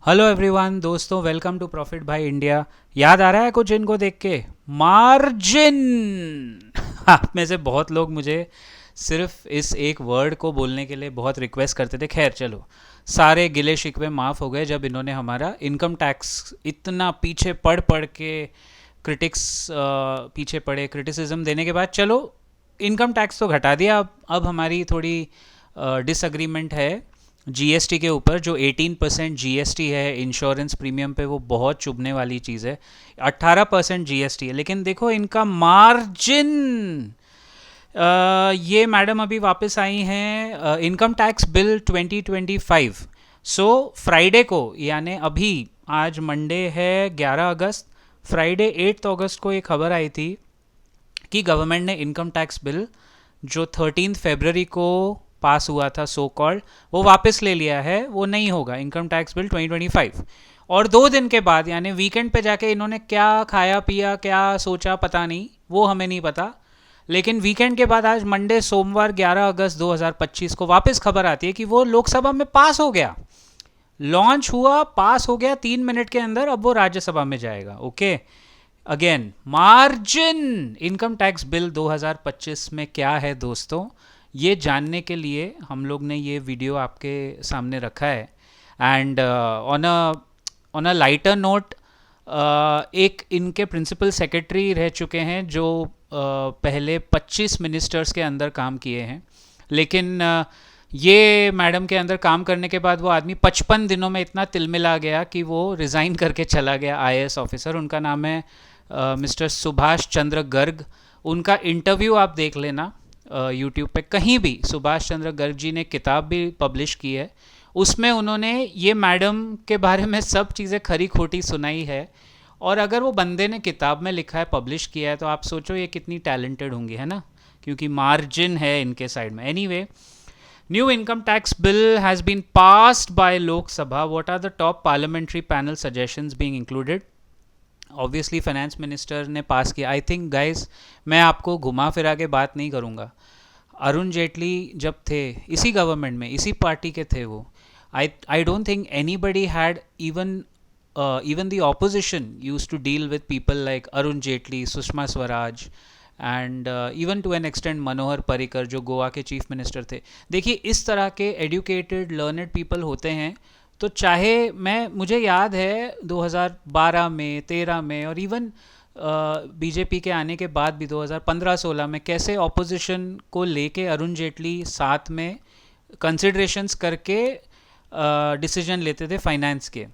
Hello everyone दोस्तों, welcome to profit भाई India. याद आ रहा है कुछ इनको देख के? मार्जिन। आप में से बहुत लोग मुझे सिर्फ इस एक वर्ड को बोलने के लिए बहुत रिक्वेस्ट करते थे। खैर चलो, सारे गिले शिकवे माफ़ हो गए जब इन्होंने हमारा इनकम टैक्स इतना पीछे पढ़ पढ़ के क्रिटिक्स पीछे पड़े क्रिटिसिज्म देने के बाद, चलो इनकम टैक्स तो घटा दिया। अब हमारी थोड़ी डिसएग्रीमेंट है जीएसटी के ऊपर। जो 18% जीएसटी है इंश्योरेंस प्रीमियम पे, वो बहुत चुभने वाली चीज़ है। 18% जीएसटी है, लेकिन देखो इनका मार्जिन। ये मैडम अभी वापस आई हैं income tax bill 2025। So Friday को, यानी अभी आज मंडे है 11 अगस्त, फ्राइडे 8 अगस्त को ये खबर आई थी कि गवर्नमेंट ने इनकम टैक्स बिल जो 13 फरवरी को पास हुआ था सो कॉल्ड, वो वापस ले लिया है। वो नहीं होगा इनकम टैक्स बिल 2025। और 2 दिन के बाद यानी वीकेंड पे जाके इन्होंने क्या खाया पिया, क्या सोचा, पता नहीं, वो हमें नहीं पता। लेकिन वीकेंड के बाद आज मंडे सोमवार 11 अगस्त 2025 को वापस खबर आती है कि वो लोकसभा में पास हो गया। लॉन्च हुआ, पास हो गया 3 मिनट के अंदर। अब वो राज्यसभा में जाएगा। Okay, again margin. Income tax bill 2025 में क्या है दोस्तों, ये जानने के लिए हम लोग ने ये वीडियो आपके सामने रखा है। And on a lighter note, एक इनके प्रिंसिपल सेक्रेटरी रह चुके हैं जो पहले 25 मिनिस्टर्स के अंदर काम किए हैं। लेकिन ये मैडम के अंदर काम करने के बाद वो आदमी 55 दिनों में इतना तिलमिला गया कि वो रिज़ाइन करके चला गया आईएएस ऑफिसर। उनका नाम है मिस्टर सुभाष चंद्र गर्ग। उनका इंटरव्यू आप देख लेना यूट्यूब पे कहीं भी। सुभाष चंद्र गर्ग जी ने किताब भी पब्लिश की है, उसमें उन्होंने ये मैडम के बारे में सब चीज़ें खरी खोटी सुनाई है। और अगर वो बंदे ने किताब में लिखा है, पब्लिश किया है, तो आप सोचो ये कितनी टैलेंटेड होंगी, है ना? क्योंकि मार्जिन है इनके साइड में। Anyway, new income tax bill has been passed by Lok Sabha. What are the top parliamentary panel suggestions being included? Obviously finance minister ने पास किया। आई थिंक गाइस, मैं आपको घुमा फिरा के बात नहीं करूँगा। अरुण जेटली जब थे इसी गवर्नमेंट में, इसी पार्टी के थे वो। I don't think anybody had even the opposition used to deal with people like Arun Jaitley, Sushma Swaraj, and even to an extend Manohar Parrikar जो गोवा के चीफ मिनिस्टर थे। देखिए, इस तरह के एडुकेटेड लर्नेड पीपल होते हैं, तो चाहे मुझे याद है 2012 में, 13 में, और इवन बीजेपी के आने के बाद भी 2015-16 में कैसे ऑपोजिशन को लेके अरुण जेटली साथ में कंसिडरेशंस करके डिसीजन लेते थे फाइनेंस के।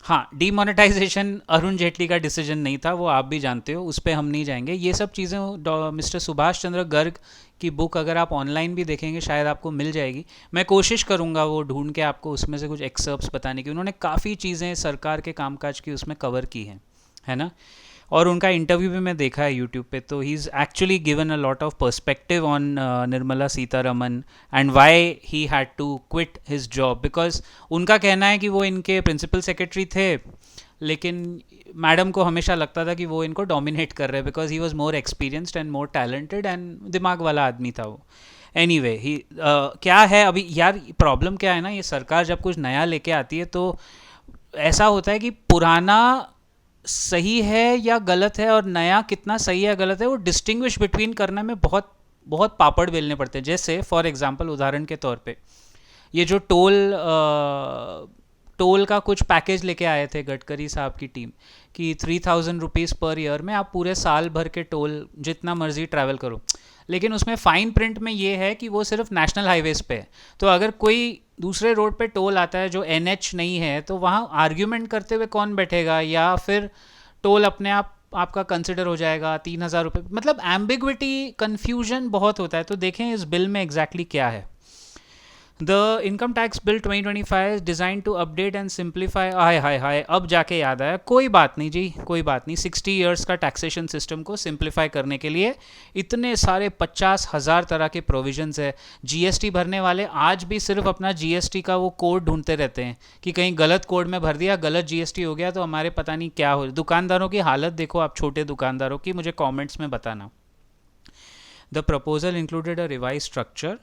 हाँ, डीमोनेटाइजेशन अरुण जेटली का डिसीजन नहीं था, वो आप भी जानते हो, उस पर हम नहीं जाएंगे। ये सब चीज़ें मिस्टर सुभाष चंद्र गर्ग की बुक अगर आप ऑनलाइन भी देखेंगे शायद आपको मिल जाएगी। मैं कोशिश करूँगा वो ढूंढ के आपको उसमें से कुछ एक्सर्प्स बताने की। उन्होंने काफ़ी चीज़ें सरकार के कामकाज की उसमें कवर की हैं, है ना? और उनका इंटरव्यू भी मैं देखा है यूट्यूब पे, तो he is actually given a lot of perspective on Nirmala Sitharaman and why he had to quit his job. Because उनका कहना है कि वो इनके प्रिंसिपल सेक्रेटरी थे, लेकिन मैडम को हमेशा लगता था कि वो इनको डोमिनेट कर रहे हैं, because he was more experienced and more talented and दिमाग वाला आदमी था वो। एनीवे, ही क्या है अभी यार, प्रॉब्लम क्या है ना, ये सरकार जब कुछ नया लेके आती है तो ऐसा होता है कि पुराना सही है या गलत है और नया कितना सही है गलत है, वो डिस्टिंग्विश बिटवीन करने में बहुत बहुत पापड़ बेलने पड़ते हैं। जैसे फॉर एग्जांपल, उदाहरण के तौर पे, ये जो टोल का कुछ पैकेज लेके आए थे गडकरी साहब की टीम, कि 3000 रुपीज़ पर ईयर में आप पूरे साल भर के टोल जितना मर्जी ट्रैवल करो। लेकिन उसमें फाइन प्रिंट में ये है कि वो सिर्फ नेशनल हाईवेज़ पे है। तो अगर कोई दूसरे रोड पे टोल आता है जो एनएच नहीं है, तो वहाँ आर्ग्यूमेंट करते हुए कौन बैठेगा? या फिर टोल अपने आप आपका कंसिडर हो जाएगा 3000 रुपये। मतलब एम्बिग्विटी, कन्फ्यूजन बहुत होता है। तो देखें इस बिल में एग्जैक्टली क्या है। The income tax bill 2025 is design to update and simplify. हाय हाय हाय, अब जाके याद आया। कोई बात नहीं जी, कोई बात नहीं। 60 ईयर्स का टैक्सेशन सिस्टम को सिंप्लीफाई करने के लिए इतने सारे 50,000 तरह के प्रोविजंस है। जीएसटी भरने वाले आज भी सिर्फ अपना जीएसटी का वो कोड ढूंढते रहते हैं कि कहीं गलत कोड में भर दिया, गलत जीएसटी हो गया तो हमारे पता नहीं क्या हो। दुकानदारों की हालत देखो आप, छोटे दुकानदारों की, मुझे कॉमेंट्स में बताना। The proposal included a revised structure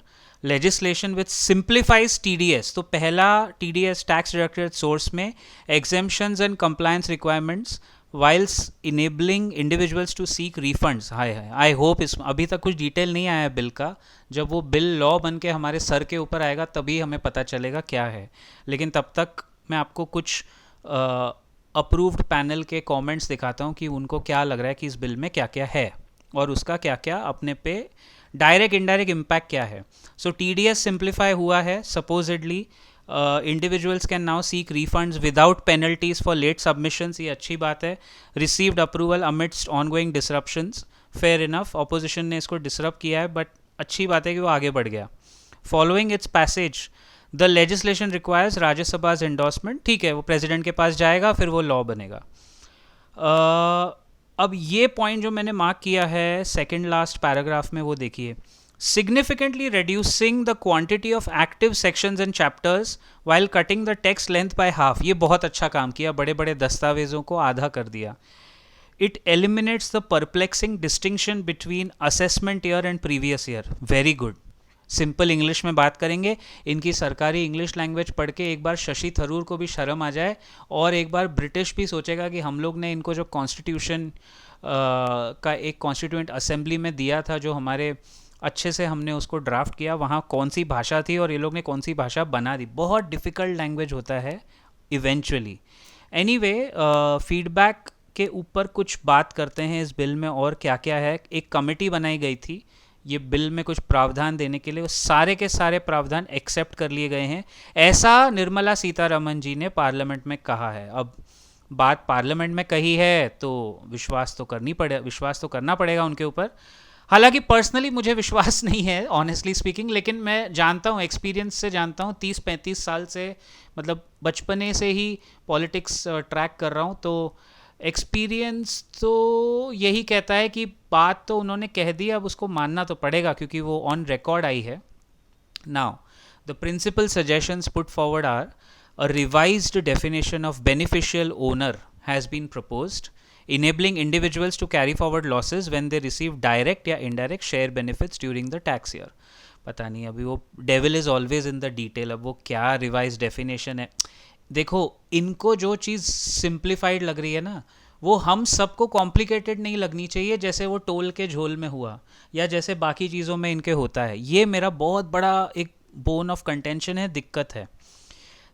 legislation which simplifies TDS। तो पहला TDS टैक्स डिडक्टेड सोर्स में exemptions and compliance requirements whiles enabling individuals to seek refunds. Hi hi, I hope इस अभी तक कुछ डिटेल नहीं आया है बिल का। जब वो बिल लॉ बन के हमारे सर के ऊपर आएगा तभी हमें पता चलेगा क्या है, लेकिन तब तक मैं आपको कुछ अप्रूव्ड पैनल के कमेंट्स दिखाता हूँ कि उनको क्या लग रहा है कि इस बिल में क्या क्या है और उसका क्या क्या अपने पे डायरेक्ट इनडायरेक्ट इम्पैक्ट क्या है। सो TDS सिंप्लीफाई हुआ है supposedly. Individuals can now seek refunds without penalties for late submissions, ये अच्छी बात है। Received approval amidst ongoing disruptions, fair enough. Opposition ने इसको डिसरप्ट किया है बट अच्छी बात है कि वो आगे बढ़ गया। Following its passage the legislation requires राज्यसभाज एंडोर्समेंट। ठीक है, वो प्रेसिडेंट के पास जाएगा, फिर वो लॉ बनेगा। अब ये पॉइंट जो मैंने मार्क किया है सेकेंड लास्ट पैराग्राफ में, वो देखिए, significantly reducing the quantity of active sections and chapters while cutting the text length by half। ये बहुत अच्छा काम किया, बड़े बड़े दस्तावेजों को आधा कर दिया। It eliminates the perplexing distinction between assessment year and previous year। Very good। Simple English में बात करेंगे, इनकी सरकारी इंग्लिश लैंग्वेज पढ़ के एक बार शशि थरूर को भी शर्म आ जाए और एक बार ब्रिटिश भी सोचेगा कि हम लोग ने इनको जो कॉन्स्टिट्यूशन का एक कॉन्स्टिट्यूएंट असेंबली में दिया था, जो हमारे अच्छे से हमने उसको ड्राफ्ट किया, वहाँ कौन सी भाषा थी और ये लोग ने कौन सी भाषा बना दी। बहुत डिफ़िकल्ट लैंग्वेज होता है इवेंचुअली। एनीवे, फीडबैक के ऊपर कुछ बात करते हैं इस बिल में और क्या क्या है। एक कमेटी बनाई गई थी ये बिल में कुछ प्रावधान देने के लिए, वो सारे के सारे प्रावधान एक्सेप्ट कर लिए गए हैं, ऐसा निर्मला सीतारमण जी ने पार्लियामेंट में कहा है। अब बात पार्लियामेंट में कही है तो विश्वास तो करना पड़ेगा उनके ऊपर। हालांकि पर्सनली मुझे विश्वास नहीं है ऑनेस्टली स्पीकिंग, लेकिन मैं जानता हूँ, एक्सपीरियंस से जानता हूँ, 30-35 साल से, मतलब बचपने से ही पॉलिटिक्स ट्रैक कर रहा हूँ, तो एक्सपीरियंस तो यही कहता है कि बात तो उन्होंने कह दी, अब उसको मानना तो पड़ेगा क्योंकि वो ऑन रिकॉर्ड आई है। Now the principal suggestions put forward are a revised definition of beneficial owner has been proposed, enabling individuals to carry forward losses when they receive direct या indirect share benefits during the tax year। पता नहीं, अभी वो devil is always in the detail, अब वो क्या revised definition है। देखो, इनको जो चीज़ simplified लग रही है ना, वो हम सबको कॉम्प्लिकेटेड नहीं लगनी चाहिए, जैसे वो टोल के झोल में हुआ या जैसे बाकी चीज़ों में इनके होता है। ये मेरा बहुत बड़ा एक बोन ऑफ कंटेंशन है, दिक्कत है।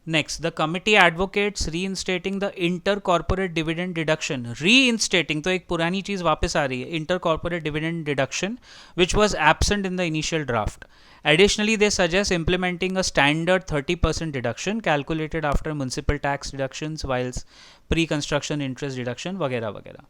Next, the committee advocates reinstating the inter-corporate dividend deduction। Reinstating तो एक पुरानी चीज़ वापस आ रही है, inter-corporate dividend deduction, which was absent in the initial draft। Additionally, they suggest implementing a standard 30% deduction calculated after municipal tax deductions whilst pre-construction interest deduction वगैरह वगैरह।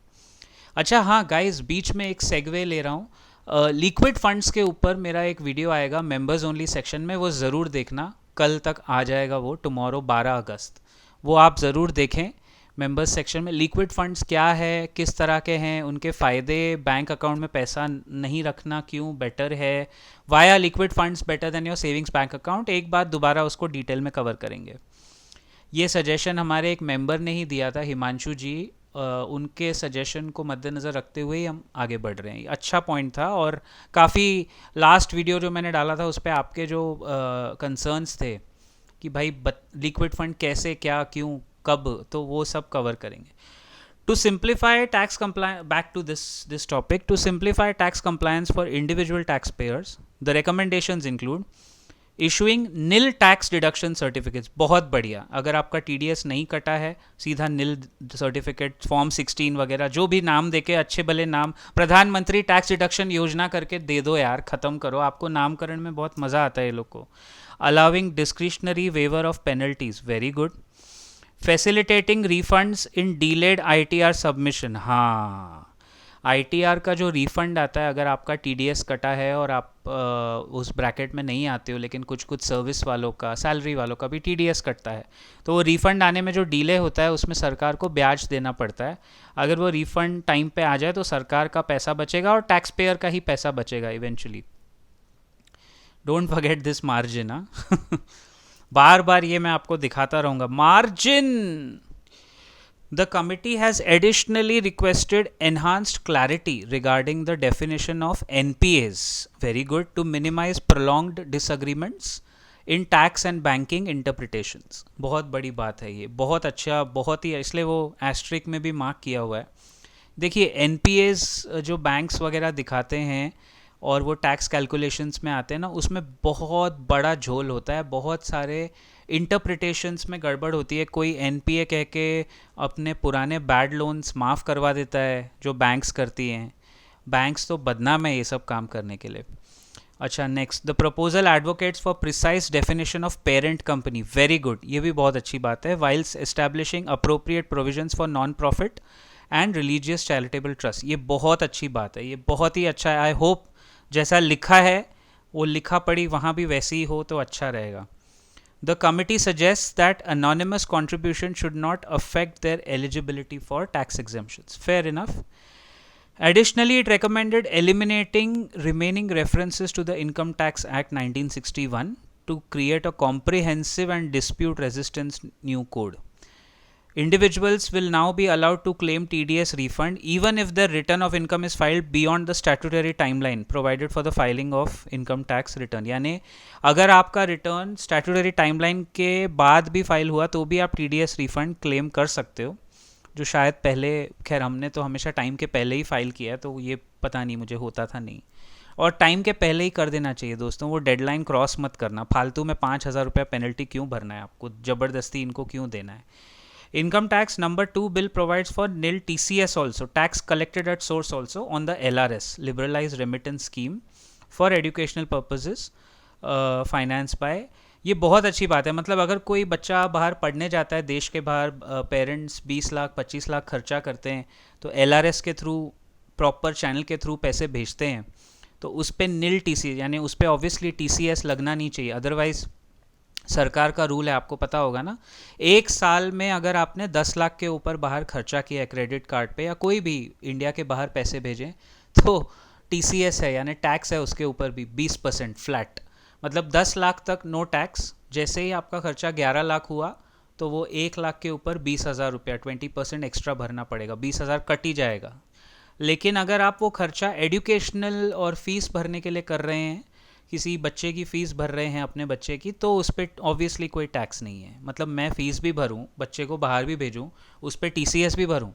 अच्छा हाँ गाइज, बीच में एक सेगवे ले रहा हूँ। लिक्विड फंड्स के ऊपर मेरा एक वीडियो आएगा मेंबर्स ओनली सेक्शन में, वो ज़रूर देखना, कल तक आ जाएगा वो, टुमारो 12 अगस्त, वो आप ज़रूर देखें। मेंबर्स सेक्शन में लिक्विड फंड्स क्या है, किस तरह के हैं, उनके फ़ायदे, बैंक अकाउंट में पैसा नहीं रखना क्यों बेटर है, via liquid funds better than your savings bank account, एक बात दोबारा उसको डिटेल में कवर करेंगे। ये सजेशन हमारे एक मेंबर ने ही दिया था, हिमांशु जी, उनके सजेशन को मद्देनज़र रखते हुए ही हम आगे बढ़ रहे हैं। अच्छा पॉइंट था, और काफ़ी लास्ट वीडियो जो मैंने डाला था उस पर आपके जो कंसर्न्स थे कि भाई लिक्विड फंड कैसे, क्या, क्यों, कब, तो वो सब कवर करेंगे। To simplify tax compliance, back to this topic, to simplify tax compliance for individual tax payers, the recommendations include issuing nil tax deduction certificates. बहुत बढ़िया, अगर आपका TDS नहीं कटा है, सीधा नील सर्टिफिकेट, फॉर्म 16 वगैरह, जो भी नाम देके, अच्छे भले नाम, प्रधानमंत्री टैक्स डिडक्शन योजना करके दे दो यार, ख़त्म करो, आपको नामकरण में बहुत मज़ा आता है ये लोग को। Allowing discretionary waiver of penalties, very good. Facilitating refunds in delayed ITR submission. हाँ, ITR का जो रिफ़ंड आता है, अगर आपका TDS कटा है और आप उस ब्रैकेट में नहीं आते हो, लेकिन कुछ कुछ सर्विस वालों का, सैलरी वालों का भी TDS कटता है, तो वो रिफ़ंड आने में जो डिले होता है उसमें सरकार को ब्याज देना पड़ता है। अगर वो रिफ़ंड टाइम पे आ जाए तो सरकार का पैसा बचेगा और टैक्स पेयर का ही पैसा बचेगा eventually. Don't forget this margin. हाँ बार बार ये मैं आपको दिखाता रहूँगा, margin. The committee has additionally requested enhanced clarity regarding the definition of NPAs. Very good. To minimize prolonged disagreements in tax and banking interpretations. बहुत बड़ी बात है ये, बहुत अच्छा, बहुत ही, इसलिए वो एस्ट्रिक में भी मार्क किया हुआ है. देखिए एनपीएस जो बैंक्स वगैरह दिखाते हैं और वो टैक्स कैलकुलेशंस में आते हैं ना, उसमें बहुत बड़ा झोल होता है, बहुत सारे इंटरप्रिटेशंस में गड़बड़ होती है. कोई एनपीए कह के अपने पुराने बैड लोन्स माफ़ करवा देता है जो बैंक्स करती हैं. बैंक्स तो बदनाम है ये सब काम करने के लिए. अच्छा, next, the proposal advocates for precise definition of parent company. Very good, ये भी बहुत अच्छी बात है. Whiles establishing appropriate provisions for non profit and religious charitable trust. ये बहुत अच्छी बात है, ये बहुत ही अच्छा है. आई होप जैसा लिखा है वो लिखा पढ़ी वहाँ भी वैसी ही हो तो अच्छा रहेगा. The committee suggest that anonymous contribution should not affect there eligibility for tax exemptions. Fair enough. Additionally, it recommended eliminating remaining references to the Income Tax Act 1961 to create a comprehensive and dispute resistant new code. Individuals will now be allowed to claim TDS refund even if their return of income is filed beyond the statutory timeline provided for the filing of income tax return. यानी अगर आपका return statutory timeline के बाद भी file हुआ तो भी आप TDS रिफंड क्लेम कर सकते हो, जो शायद पहले, खैर हमने तो हमेशा टाइम के पहले ही फाइल किया तो ये पता नहीं मुझे होता था नहीं. और टाइम के पहले ही कर देना चाहिए दोस्तों, वो डेडलाइन क्रॉस मत करना. फालतू में 5,000 रुपया पेनल्टी क्यों भरना है आपको, ज़बरदस्ती इनको क्यों देना है. Income tax number 2 bill provides for nil TCS also, tax collected at source also, on the LRS, liberalized remittance scheme for educational purposes, finance by. ये बहुत अच्छी बात है. मतलब अगर कोई बच्चा बाहर पढ़ने जाता है देश के बाहर, पेरेंट्स 20 लाख 25 लाख खर्चा करते हैं तो LRS के थ्रू, प्रॉपर चैनल के थ्रू पैसे भेजते हैं तो उस पर नील TCS, यानी उस पर ऑब्वियसली TCS लगना नहीं चाहिए. अदरवाइज़ सरकार का रूल है, आपको पता होगा ना, एक साल में अगर आपने 10 लाख के ऊपर बाहर खर्चा किया क्रेडिट कार्ड पे या कोई भी इंडिया के बाहर पैसे भेजें तो TCS है, यानी टैक्स है उसके ऊपर भी 20% फ्लैट. मतलब 10 लाख तक नो टैक्स. जैसे ही आपका खर्चा 11 लाख हुआ तो वो 1 लाख के ऊपर 20,000 रुपया 20% एक्स्ट्रा भरना पड़ेगा, 20,000 कट ही जाएगा. लेकिन अगर आप वो खर्चा एजुकेशनल और फीस भरने के लिए कर रहे हैं, किसी बच्चे की फ़ीस भर रहे हैं अपने बच्चे की, तो उस पर ऑब्वियसली कोई टैक्स नहीं है. मतलब मैं फ़ीस भी भरूं, बच्चे को बाहर भी भेजूं, उस पर TCS भी भरूं,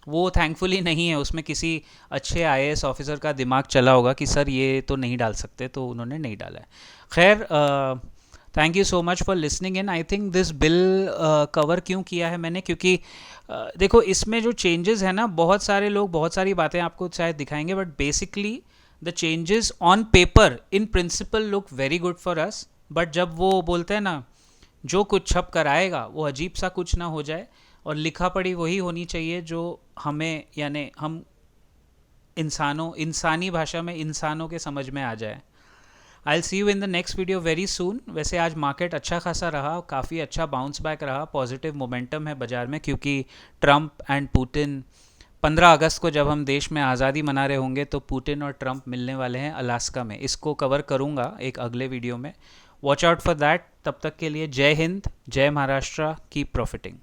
वो थैंकफुली नहीं है. उसमें किसी अच्छे IAS ऑफिसर का दिमाग चला होगा कि सर ये तो नहीं डाल सकते, तो उन्होंने नहीं डाला है. खैर, thank you so much for listening in. I think this bill cover क्यों किया है मैंने, क्योंकि देखो इसमें जो चेंजेस है ना, बहुत सारे लोग बहुत सारी बातें आपको शायद दिखाएंगे, but basically the changes on paper in principle look very good for us, but जब वो बोलते हैं ना जो कुछ छप कर आएगा वो अजीब सा कुछ ना हो जाए, और लिखा पढ़ी वही होनी चाहिए जो हमें, यानी हम इंसानों, इंसानी भाषा में इंसानों के समझ में आ जाए. I'll see you in the next video very soon. वैसे आज मार्केट अच्छा खासा रहा, काफ़ी अच्छा बाउंस बैक रहा, पॉजिटिव मोमेंटम है बाज़ार में, क्योंकि ट्रंप एंड पुतिन 15 अगस्त को जब हम देश में आज़ादी मना रहे होंगे तो पुतिन और ट्रंप मिलने वाले हैं अलास्का में. इसको कवर करूँगा एक अगले वीडियो में. Watch out for that. तब तक के लिए जय हिंद, जय महाराष्ट्र, कीप प्रॉफिटिंग.